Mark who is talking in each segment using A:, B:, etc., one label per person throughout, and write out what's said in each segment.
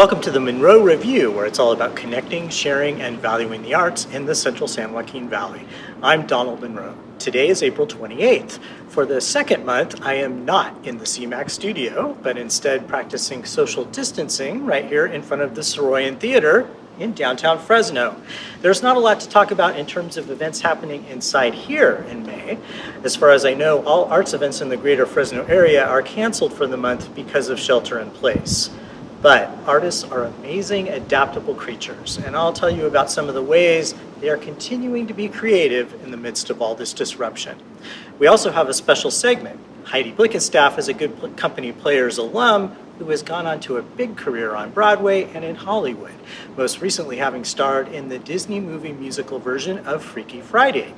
A: Welcome to the Munro Review, where it's all about connecting, sharing, and valuing the arts in the central San Joaquin Valley. I'm Donald Munro. Today is April 28th. For the second month, I am not in the CMAC studio, but instead practicing social distancing right here in front of the Soroyan Theater in downtown Fresno. There's not a lot to talk about in terms of events happening inside here in May. As far as I know, all arts events in the greater Fresno area are canceled for the month because of shelter in place. But artists are amazing, adaptable creatures, and I'll tell you about some of the ways they are continuing to be creative in the midst of all this disruption. We also have a special segment. Heidi Blickenstaff is a Good Company Players alum who has gone on to a big career on Broadway and in Hollywood, most recently having starred in the Disney movie musical version of Freaky Friday.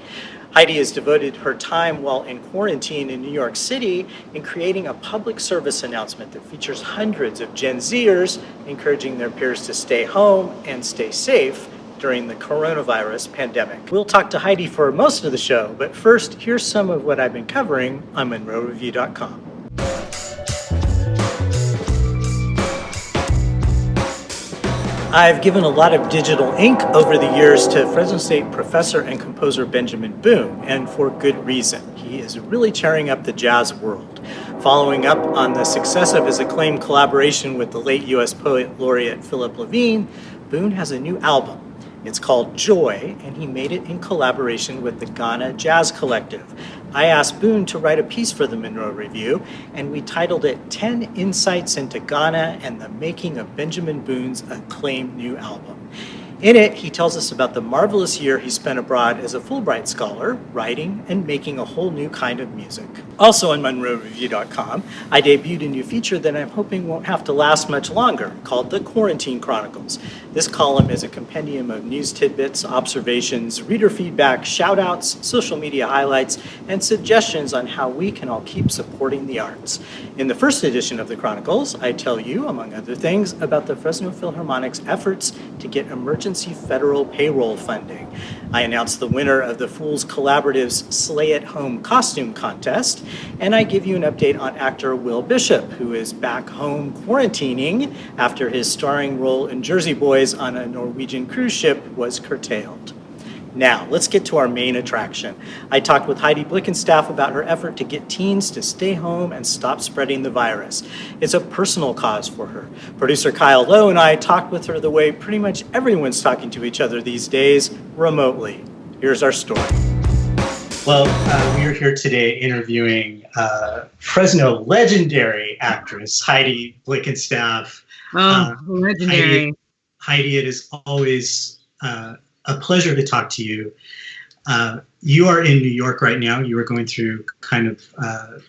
A: Heidi has devoted her time while in quarantine in New York City in creating a public service announcement that features hundreds of Gen Zers encouraging their peers to stay home and stay safe during the coronavirus pandemic. We'll talk to Heidi for most of the show, but first, here's some of what I've been covering on MunroReview.com. I've given a lot of digital ink over the years to Fresno State professor and composer Benjamin Boone, and for good reason. He is really tearing up the jazz world. Following up on the success of his acclaimed collaboration with the late U.S. Poet Laureate Philip Levine, Boone has a new album. It's called Joy, and he made it in collaboration with the Ghana Jazz Collective. I asked Boone to write a piece for the Munro Review, and we titled it 10 Insights into Ghana and the Making of Benjamin Boone's acclaimed new album. In it, he tells us about the marvelous year he spent abroad as a Fulbright scholar, writing and making a whole new kind of music. Also on MunroReview.com, I debuted a new feature that I'm hoping won't have to last much longer, called the Quarantine Chronicles. This column is a compendium of news tidbits, observations, reader feedback, shout-outs, social media highlights, and suggestions on how we can all keep supporting the arts. In the first edition of the Chronicles, I tell you, among other things, about the Fresno Philharmonic's efforts to get emergency federal payroll funding. I announced the winner of the Fools Collaborative's Slay at Home costume contest, and I give you an update on actor Will Bishop, who is back home quarantining after his starring role in Jersey Boys on a Norwegian cruise ship was curtailed. Now, let's get to our main attraction. I talked with Heidi Blickenstaff about her effort to get teens to stay home and stop spreading the virus. It's a personal cause for her. Producer Kyle Lowe and I talked with her the way pretty much everyone's talking to each other these days, remotely. Here's our story. Well, we are here today interviewing Fresno legendary actress Heidi Blickenstaff.
B: Legendary.
A: Heidi, it is always a pleasure to talk to you. You are in New York right now. You are going through kind of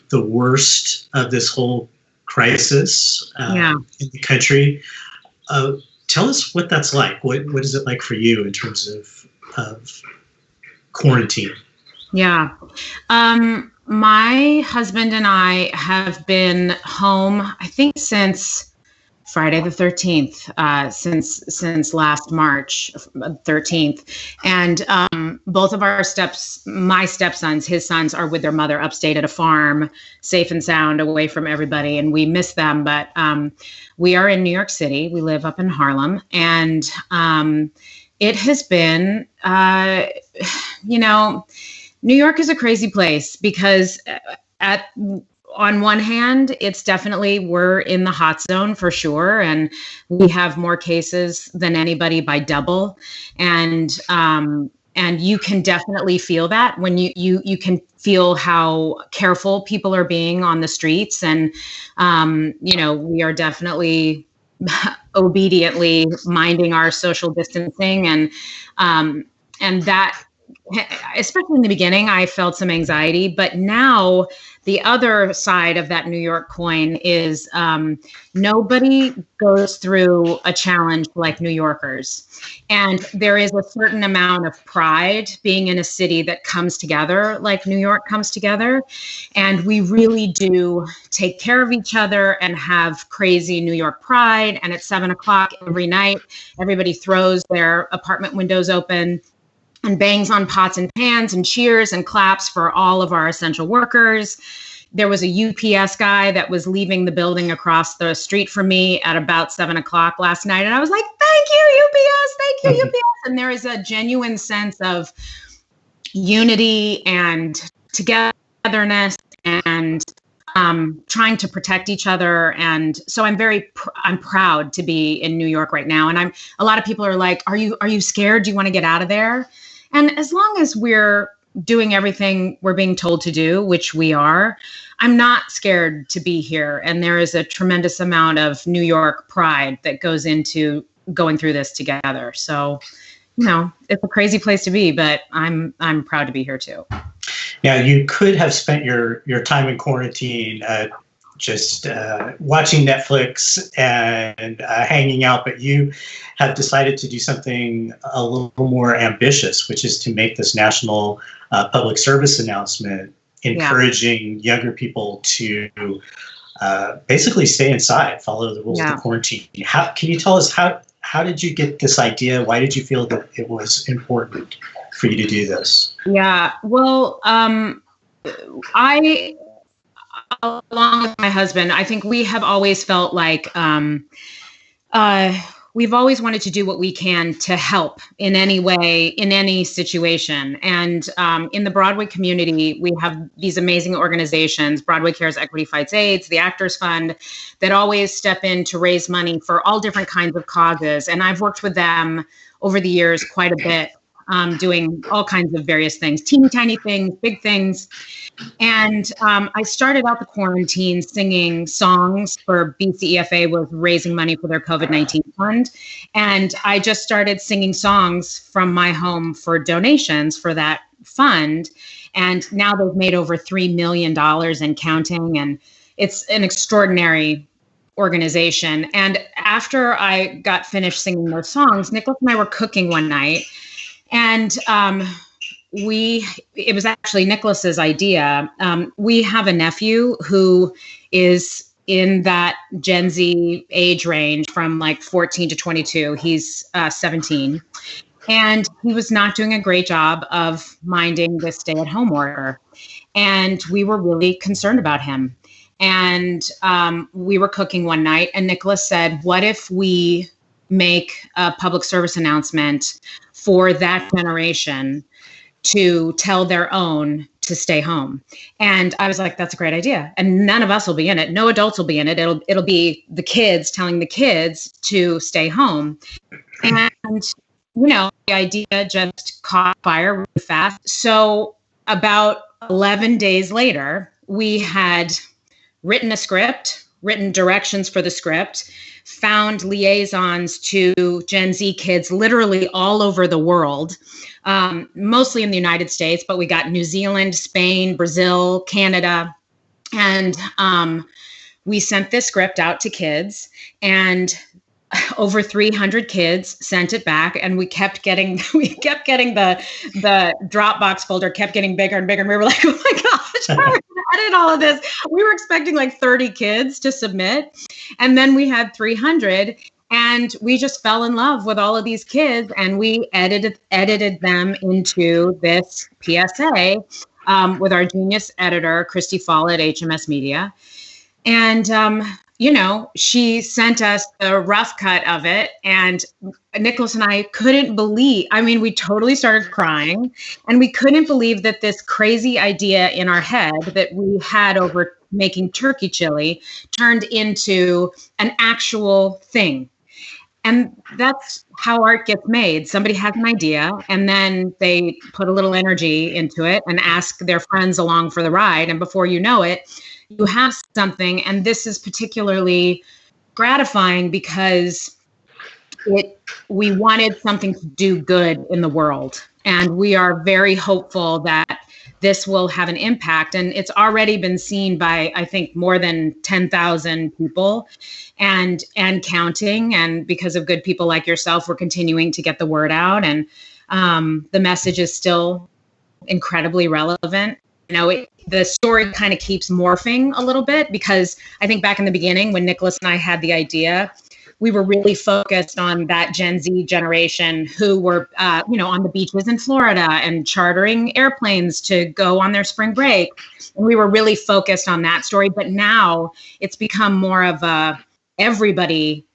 A: the worst of this whole crisis in the country. Tell us what that's like. What is it like for you in terms of quarantine? Yeah.
B: My husband and I have been home, I think, since Friday the 13th, since last March 13th. And both of my stepsons, his sons, are with their mother upstate at a farm, safe and sound, away from everybody. And we miss them. But we are in New York City. We live up in Harlem. And it has been, New York is a crazy place because on one hand, it's definitely, we're in the hot zone for sure. And we have more cases than anybody by double. And you can definitely feel that when you can feel how careful people are being on the streets. And, we are definitely obediently minding our social distancing. And that, especially in the beginning, I felt some anxiety, but now the other side of that New York coin is nobody goes through a challenge like New Yorkers. And there is a certain amount of pride being in a city that comes together like New York comes together. And we really do take care of each other and have crazy New York pride. And at 7:00 every night, everybody throws their apartment windows open and bangs on pots and pans and cheers and claps for all of our essential workers. there was a UPS guy that was leaving the building across the street from me at about 7:00 last night. And I was like, thank you, UPS. Thank you, UPS. And there is a genuine sense of unity and togetherness and trying to protect each other. And so I'm proud to be in New York right now. And a lot of people are like, are you scared? Do you want to get out of there? And as long as we're doing everything we're being told to do, which we are, I'm not scared to be here. And there is a tremendous amount of New York pride that goes into going through this together. So, it's a crazy place to be, but I'm proud to be here too.
A: Yeah, you could have spent your time in quarantine just watching Netflix and hanging out, but you have decided to do something a little more ambitious, which is to make this national public service announcement, encouraging younger people to basically stay inside, follow the rules of the quarantine. Can you tell us how did you get this idea? Why did you feel that it was important for you to do this?
B: Yeah, well, I, along with my husband, I think we have always felt like we've always wanted to do what we can to help in any way, in any situation. And in the Broadway community, we have these amazing organizations, Broadway Cares, Equity Fights AIDS, the Actors Fund, that always step in to raise money for all different kinds of causes. And I've worked with them over the years quite a bit, doing all kinds of various things, teeny tiny things, big things. And I started out the quarantine singing songs for BCEFA, was raising money for their COVID-19 fund. And I just started singing songs from my home for donations for that fund. And now they've made over $3 million and counting. And it's an extraordinary organization. And after I got finished singing those songs, Nicholas and I were cooking one night. And it was actually Nicholas's idea. We have a nephew who is in that Gen Z age range from like 14 to 22. He's 17. And he was not doing a great job of minding the stay-at-home order. And we were really concerned about him. And we were cooking one night, and Nicholas said, what if we make a public service announcement for that generation to tell their own to stay home? And I was like, that's a great idea. And none of us will be in it. No adults will be in it. It'll be the kids telling the kids to stay home. And, the idea just caught fire really fast. So about 11 days later, we had written a script, written directions for the script, found liaisons to Gen Z kids literally all over the world, mostly in the United States, but we got New Zealand, Spain, Brazil, Canada. And we sent this script out to kids, and over 300 kids sent it back, and we kept getting the Dropbox folder kept getting bigger and bigger. And we were like, oh my gosh, how are we going to edit all of this? We were expecting like 30 kids to submit. And then we had 300, and we just fell in love with all of these kids, and we edited them into this PSA with our genius editor, Christy Fall at HMS Media. And she sent us a rough cut of it, and Nicholas and I couldn't believe, we totally started crying, and we couldn't believe that this crazy idea in our head that we had over making turkey chili turned into an actual thing. And that's how art gets made. Somebody has an idea, and then they put a little energy into it and ask their friends along for the ride. And before you know it, you have something. And this is particularly gratifying because we wanted something to do good in the world. And we are very hopeful that this will have an impact. And it's already been seen by, I think, more than 10,000 people and counting. And because of good people like yourself, we're continuing to get the word out. And the message is still incredibly relevant. The story kind of keeps morphing a little bit, because I think back in the beginning when Nicholas and I had the idea, we were really focused on that Gen Z generation who were, on the beaches in Florida and chartering airplanes to go on their spring break. And we were really focused on that story. But now it's become more of a everybody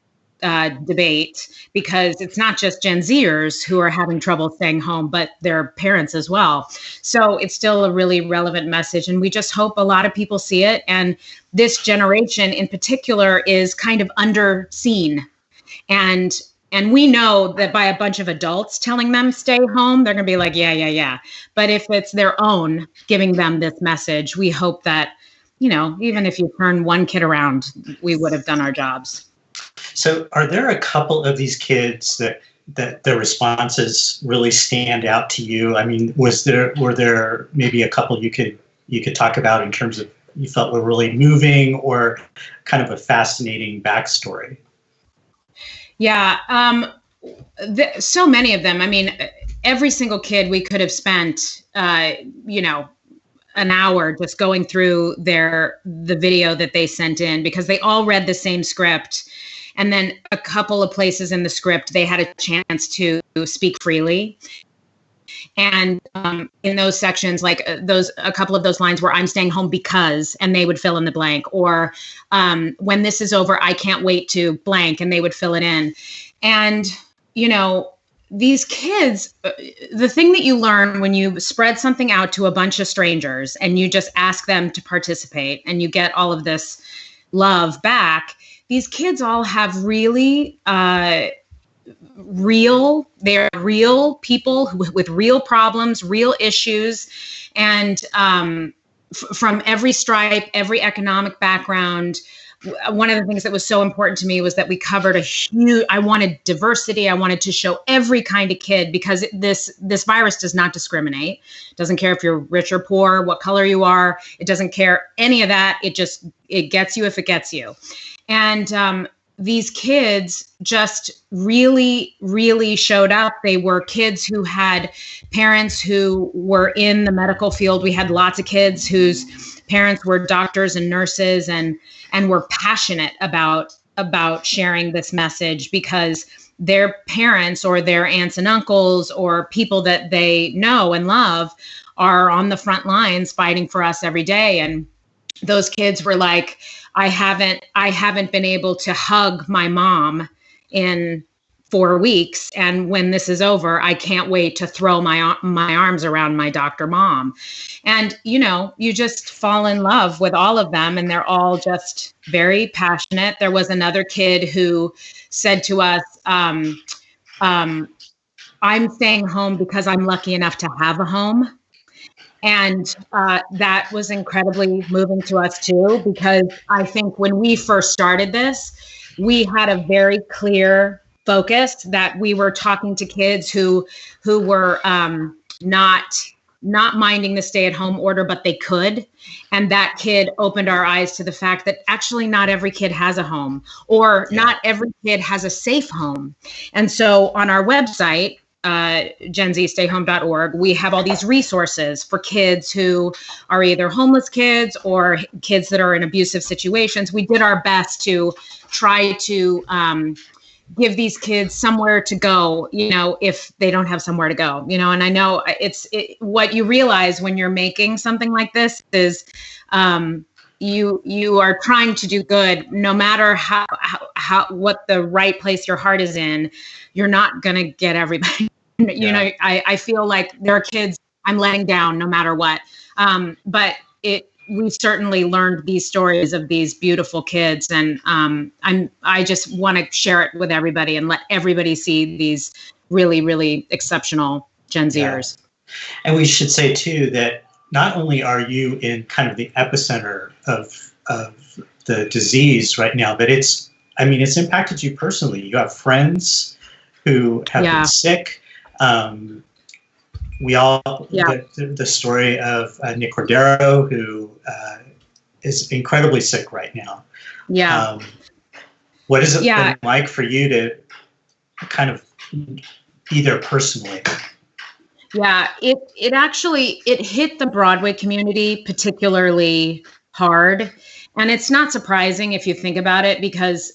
B: debate, because it's not just Gen Zers who are having trouble staying home, but their parents as well. So it's still a really relevant message. And we just hope a lot of people see it. And this generation in particular is kind of underseen. And we know that by a bunch of adults telling them stay home, they're going to be like, yeah. But if it's their own giving them this message, we hope that, even if you turn one kid around, we would have done our jobs.
A: So are there a couple of these kids that their responses really stand out to you? I mean, were there maybe a couple you could talk about in terms of you felt were really moving or kind of a fascinating backstory?
B: Yeah, so many of them. I mean, every single kid we could have spent, an hour just going through the video that they sent in, because they all read the same script. And then a couple of places in the script, they had a chance to speak freely. And in those sections, like a couple of those lines where I'm staying home because, and they would fill in the blank, or when this is over, I can't wait to blank, and they would fill it in. And, these kids, the thing that you learn when you spread something out to a bunch of strangers and you just ask them to participate and you get all of this love back, these kids all have really they're real people with real problems, real issues, and from every stripe, every economic background. One of the things that was so important to me was that we covered I wanted diversity. I wanted to show every kind of kid, because this virus does not discriminate. It doesn't care if you're rich or poor, what color you are. It doesn't care any of that. It gets you if it gets you. And these kids just really, really showed up. They were kids who had parents who were in the medical field. We had lots of kids whose parents were doctors and nurses and were passionate about sharing this message, because their parents or their aunts and uncles or people that they know and love are on the front lines fighting for us every day. And those kids were like, I haven't been able to hug my mom in 4 weeks. And when this is over, I can't wait to throw my arms around my doctor mom. And, you just fall in love with all of them, and they're all just very passionate. There was another kid who said to us, I'm staying home because I'm lucky enough to have a home. And that was incredibly moving to us too, because I think when we first started this, we had a very clear focus that we were talking to kids who were not minding the stay-at-home order, but they could. And that kid opened our eyes to the fact that actually not every kid has a home, or not every kid has a safe home. And so on our website, genzstayhome.org, we have all these resources for kids who are either homeless kids or kids that are in abusive situations. We did our best to try to give these kids somewhere to go, if they don't have somewhere to go, and I know what you realize when you're making something like this is you are trying to do good, no matter how what the right place your heart is in. You're not going to get everybody. I feel like there are kids I'm letting down no matter what. But we certainly learned these stories of these beautiful kids, and I just want to share it with everybody and let everybody see these really, really exceptional Gen Zers.
A: Yeah. And we should say too that not only are you in kind of the epicenter of the disease right now, but it's impacted you personally. You have friends who have been sick. We all, the story of Nick Cordero, who is incredibly sick right now. Yeah. What has it been like for you to kind of be there personally?
B: Yeah, it actually hit the Broadway community particularly hard. And it's not surprising if you think about it, because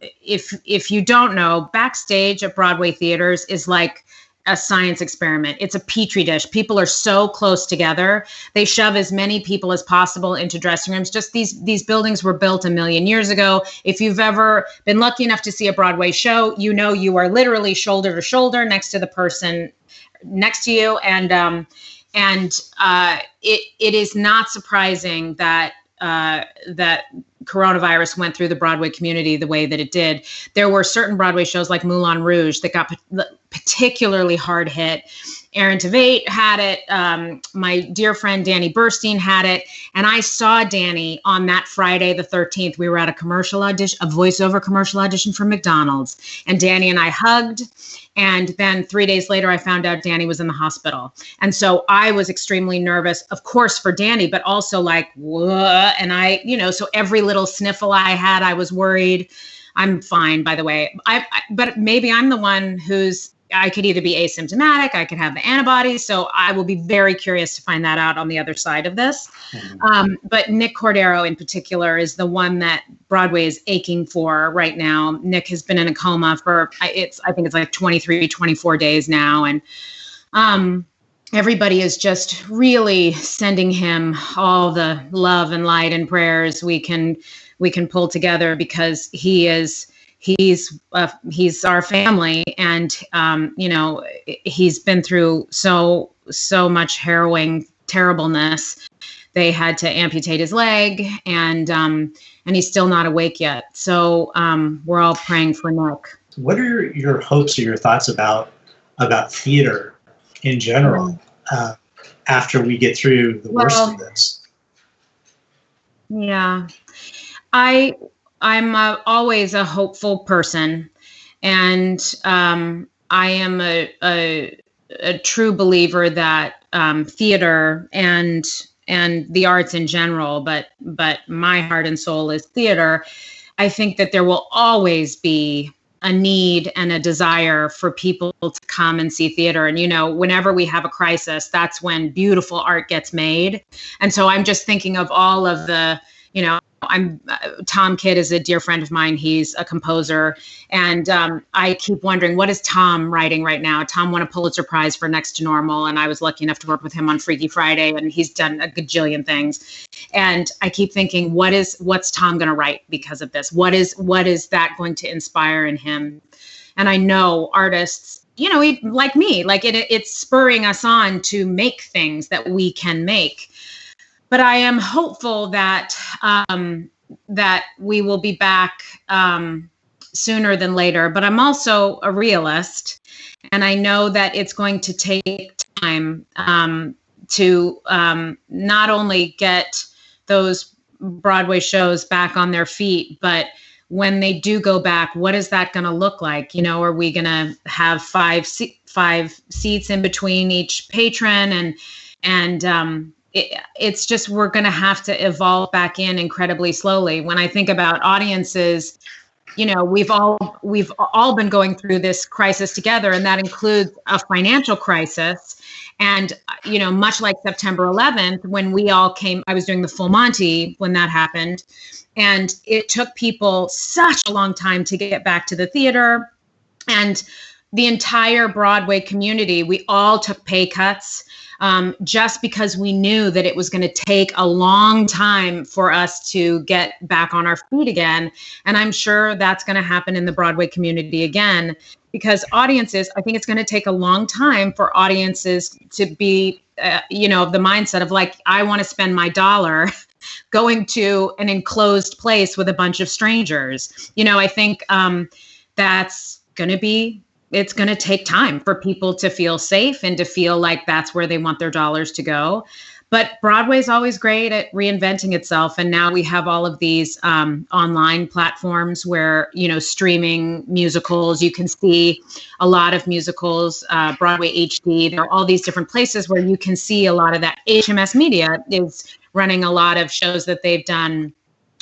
B: if you don't know, backstage at Broadway theaters is like a science experiment. It's a petri dish. People are so close together. They shove as many people as possible into dressing rooms. Just these buildings were built 1 million years ago. If you've ever been lucky enough to see a Broadway show, you know you are literally shoulder to shoulder next to the person next to you, and it is not surprising that that coronavirus went through the Broadway community the way that it did. There were certain Broadway shows like Moulin Rouge that got particularly hard hit. Aaron Tveit had it. My dear friend Danny Burstein had it. And I saw Danny on that Friday, the 13th. We were at a commercial audition, a voiceover commercial audition for McDonald's. And Danny and I hugged. And then 3 days later, I found out Danny was in the hospital. And so I was extremely nervous, of course, for Danny, but also like, what? And I, so every little sniffle I had, I was worried. I'm fine, by the way. But maybe I'm the one I could either be asymptomatic, I could have the antibodies. So I will be very curious to find that out on the other side of this. But Nick Cordero in particular is the one that Broadway is aching for right now. Nick has been in a coma for, I think it's like 23, 24 days now. And everybody is just really sending him all the love and light and prayers we can pull together, because he's our family, and he's been through so much harrowing terribleness. They had to amputate his leg, and he's still not awake yet. So we're all praying for Nick.
A: What are your hopes or your thoughts about theater in general after we get through the worst of this?
B: Yeah, I'm always a hopeful person, and I am a true believer that theater and the arts in general, but my heart and soul is theater. I think that there will always be a need and a desire for people to come and see theater. And, whenever we have a crisis, that's when beautiful art gets made. And so I'm just thinking of all of the, Tom Kidd is a dear friend of mine. He's a composer. And I keep wondering, what is Tom writing right now? Tom won a Pulitzer Prize for Next to Normal. And I was lucky enough to work with him on Freaky Friday. And he's done a gajillion things. And I keep thinking, what's Tom going to write because of this? What is that going to inspire in him? And I know artists, like me, like it's spurring us on to make things that we can make. But I am hopeful that that we will be back sooner than later. But I'm also a realist, and I know that it's going to take time to not only get those Broadway shows back on their feet, but when they do go back, what is that going to look like? Are we going to have five seats in between each patron, and it's just, we're going to have to evolve back in incredibly slowly. When I think about audiences, we've all been going through this crisis together, and that includes a financial crisis. And, much like September 11th, when we all came, I was doing the Full Monty when that happened, and it took people such a long time to get back to the theater. And the entire Broadway community, we all took pay cuts. Just because we knew that it was going to take a long time for us to get back on our feet again. And I'm sure that's going to happen in the Broadway community again, because audiences, I think it's going to take a long time for audiences to be, of the mindset of like, I want to spend my dollar going to an enclosed place with a bunch of strangers. I think that's going to be, it's going to take time for people to feel safe and to feel like that's where they want their dollars to go. But Broadway's always great at reinventing itself. And now we have all of these online platforms where, streaming musicals, you can see a lot of musicals, Broadway HD. There are all these different places where you can see a lot of that. HMS Media is running a lot of shows that they've done.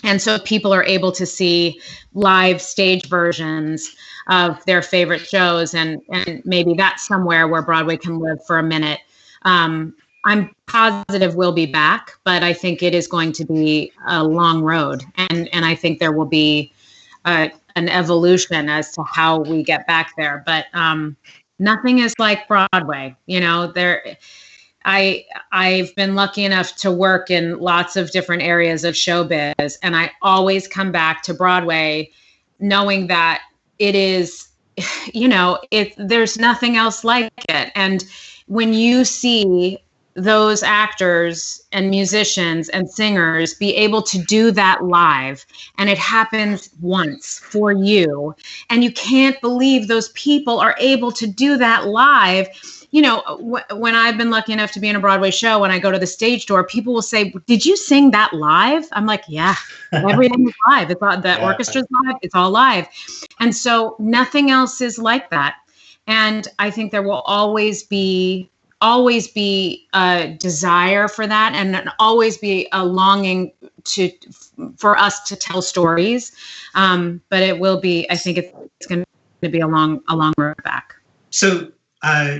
B: And so people are able to see live stage versions of their favorite shows, and maybe that's somewhere where Broadway can live for a minute. I'm positive we'll be back, but I think it is going to be a long road, and I think there will be an evolution as to how we get back there. But nothing is like Broadway. I've been lucky enough to work in lots of different areas of showbiz, and I always come back to Broadway knowing that it is, there's nothing else like it. And when you see those actors and musicians and singers be able to do that live, and it happens once for you, and you can't believe those people are able to do that live. When I've been lucky enough to be in a Broadway show, when I go to the stage door, people will say, "Did you sing that live?" I'm like, "Yeah, everything is live. It's all, the orchestra's live. It's all live." And so nothing else is like that. And I think there will always be a desire for that, and always be a longing for us to tell stories. But it will be, I think it's going to be a long road back.
A: So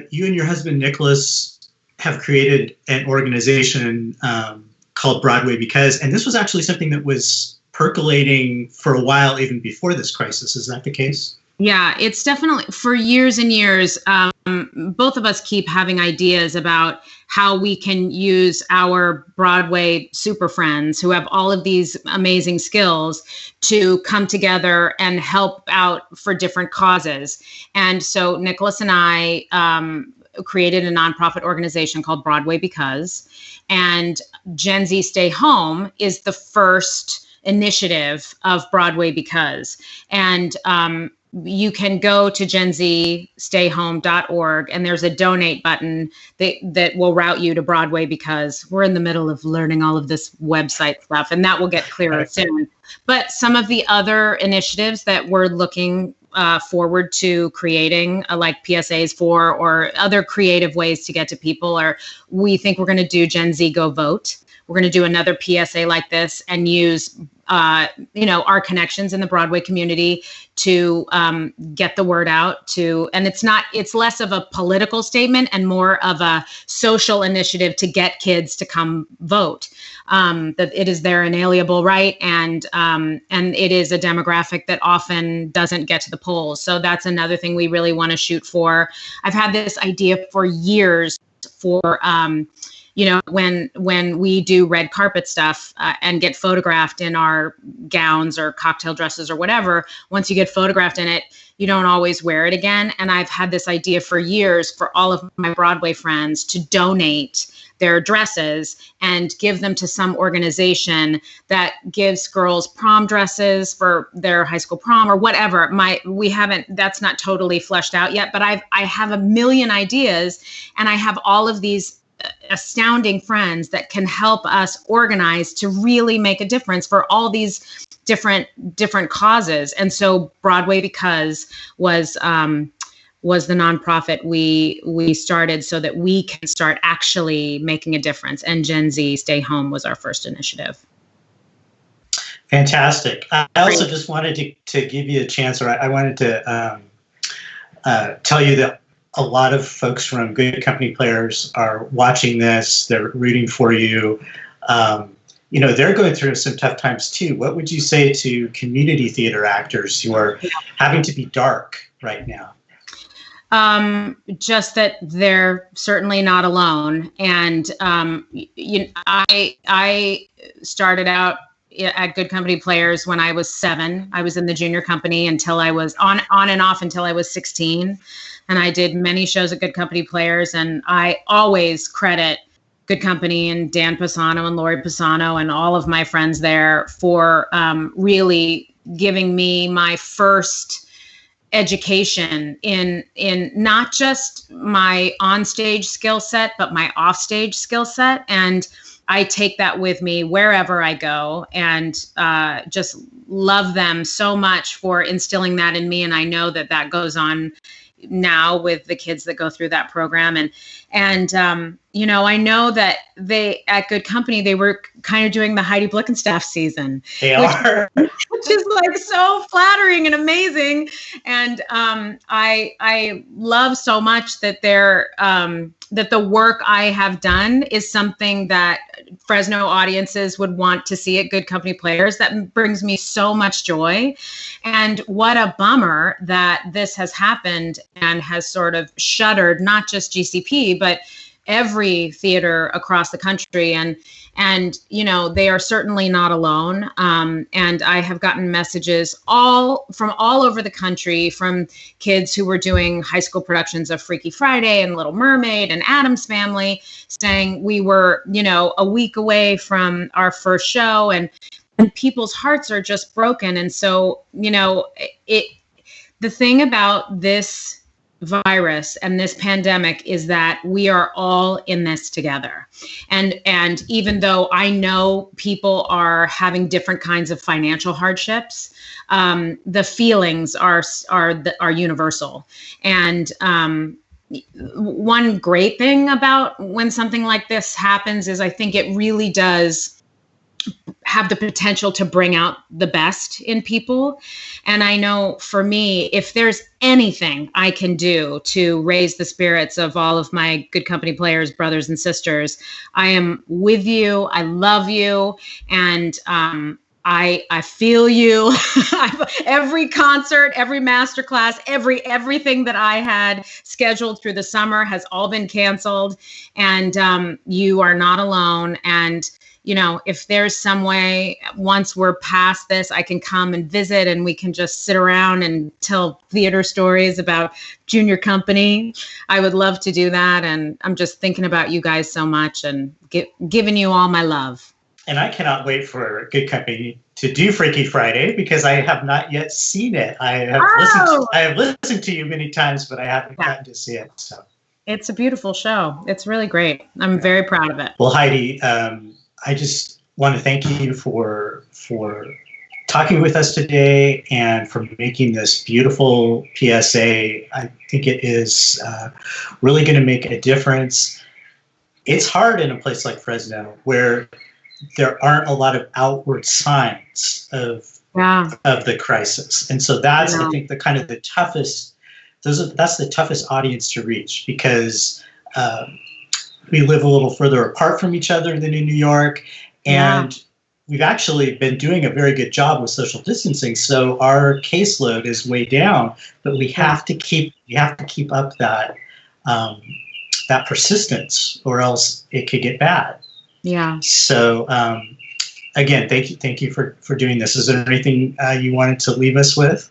A: you and your husband, Nicholas, have created an organization called Broadway Because, and this was actually something that was percolating for a while, even before this crisis. Is that the case?
B: Yeah, it's definitely, for years and years, both of us keep having ideas about how we can use our Broadway super friends who have all of these amazing skills to come together and help out for different causes. And so Nicholas and I created a nonprofit organization called Broadway Because, and Gen Z Stay Home is the first initiative of Broadway Because. And you can go to genzstayhome.org, and there's a donate button that will route you to Broadway Because. We're in the middle of learning all of this website stuff, and that will get clearer soon. But some of the other initiatives that we're looking forward to creating, like PSAs for, or other creative ways to get to people, we think we're going to do Gen Z Go Vote. We're going to do another PSA like this and use our connections in the Broadway community to get the word out and it's less of a political statement and more of a social initiative to get kids to come vote. That it is their inalienable right, and it is a demographic that often doesn't get to the polls. So that's another thing we really want to shoot for. I've had this idea for years for when we do red carpet stuff and get photographed in our gowns or cocktail dresses or whatever, once you get photographed in it, you don't always wear it again. And I've had this idea for years for all of my Broadway friends to donate their dresses and give them to some organization that gives girls prom dresses for their high school prom or whatever. That's not totally fleshed out yet, but I have a million ideas, and I have all of these astounding friends that can help us organize to really make a difference for all these different causes. And so Broadway Because was the nonprofit we started so that we can start actually making a difference. And Gen Z Stay Home was our first initiative.
A: Fantastic. I also just wanted to give you a chance, or I wanted to tell you that a lot of folks from Good Company Players are watching this. They're rooting for you. They're going through some tough times too. What would you say to community theater actors who are having to be dark right now?
B: Just that they're certainly not alone. And I started out at Good Company Players when I was 7. I was in the junior company until I was on and off until I was 16. And I did many shows at Good Company Players, and I always credit Good Company and Dan Pisano and Lori Pisano and all of my friends there for really giving me my first education in not just my onstage skill set, but my offstage skill set. And I take that with me wherever I go, and just love them so much for instilling that in me. And I know that goes on now with the kids that go through that program. And you know, I know that they at Good Company, they were kind of doing the Heidi Blickenstaff season.
A: They are.
B: Which is like so flattering and amazing. And I love so much that that the work I have done is something that Fresno audiences would want to see at Good Company Players. That brings me so much joy. And what a bummer that this has happened and has sort of shuttered not just GCP, but every theater across the country. And you know, they are certainly not alone. And I have gotten messages from all over the country, from kids who were doing high school productions of Freaky Friday and Little Mermaid and Addams Family, saying we were, you know, a week away from our first show, and people's hearts are just broken. And so, you know, the thing about this virus and this pandemic is that we are all in this together. And even though I know people are having different kinds of financial hardships, the feelings are universal. And one great thing about when something like this happens is I think it really does have the potential to bring out the best in people. And I know for me, if there's anything I can do to raise the spirits of all of my Good Company Players, brothers and sisters, I am with you. I love you. And I feel you. Every concert, every masterclass, everything that I had scheduled through the summer has all been canceled. And you are not alone. And you know, if there's some way, once we're past this, I can come and visit and we can just sit around and tell theater stories about junior company, I would love to do that. And I'm just thinking about you guys so much and giving you all my love.
A: And I cannot wait for Good Company to do Freaky Friday because I have not yet seen it. I have listened to you many times, but I haven't gotten to see it. So
B: it's a beautiful show. It's really great. I'm very proud of it.
A: Well, Heidi, I just want to thank you for talking with us today and for making this beautiful PSA. I think it is really going to make a difference. It's hard in a place like Fresno where there aren't a lot of outward signs of the crisis. And so that's, I think, that's the toughest audience to reach because we live a little further apart from each other than in New York, and we've actually been doing a very good job with social distancing. So our caseload is way down, but we have to keep up that persistence, or else it could get bad. Yeah. So again, thank you for doing this. Is there anything you wanted to leave us with?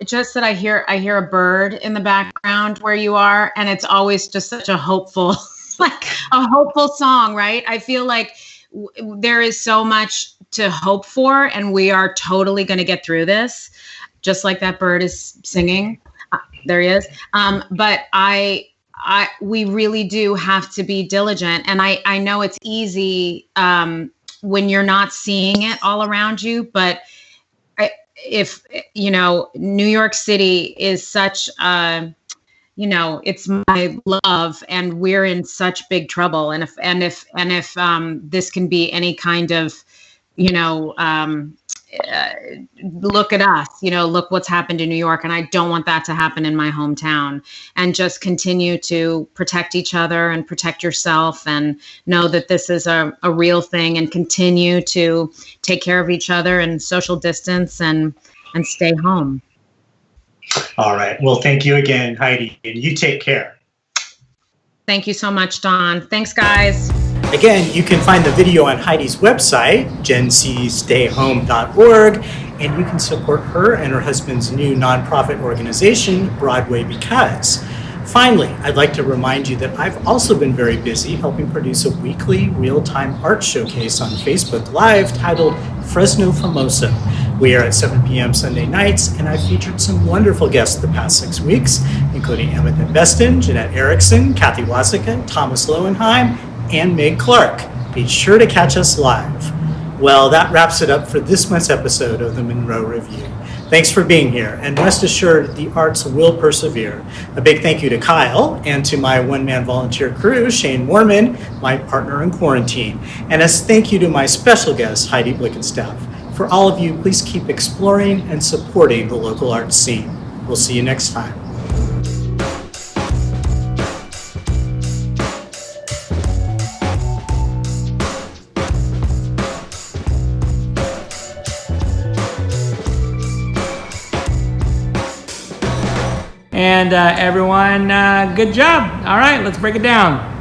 B: Just that I hear a bird in the background where you are, and it's always just such a hopeful, like a hopeful song, right? I feel like there is so much to hope for, and we are totally going to get through this, just like that bird is singing. There he is. But we really do have to be diligent, and I know it's easy when you're not seeing it all around you, but if, you know, New York City is such, you know, it's my love, and we're in such big trouble. And if this can be any kind of, you know, look at us, you know, look what's happened in New York. And I don't want that to happen in my hometown. And just continue to protect each other and protect yourself, and know that this is a real thing, and continue to take care of each other and social distance and stay home.
A: All right. Well, thank you again, Heidi, and you take care.
B: Thank you so much, Dawn. Thanks, guys.
A: Again, you can find the video on Heidi's website, gencstayhome.org, and you can support her and her husband's new nonprofit organization, Broadway Because. Finally, I'd like to remind you that I've also been very busy helping produce a weekly real-time art showcase on Facebook Live titled Fresno Famoso. We are at 7 p.m. Sunday nights, and I've featured some wonderful guests the past 6 weeks, including Emmett Beston, Jeanette Erickson, Kathy Wasika, Thomas Lowenheim, and Meg Clark. Be sure to catch us live. Well, that wraps it up for this month's episode of the Munro Review. Thanks for being here, and rest assured the arts will persevere. A big thank you to Kyle and to my one-man volunteer crew, Shane Mormon, my partner in quarantine. And as thank you to my special guest, Heidi Blickenstaff. For all of you, please keep exploring and supporting the local arts scene. We'll see you next time.
C: And everyone, good job. All right, let's break it down.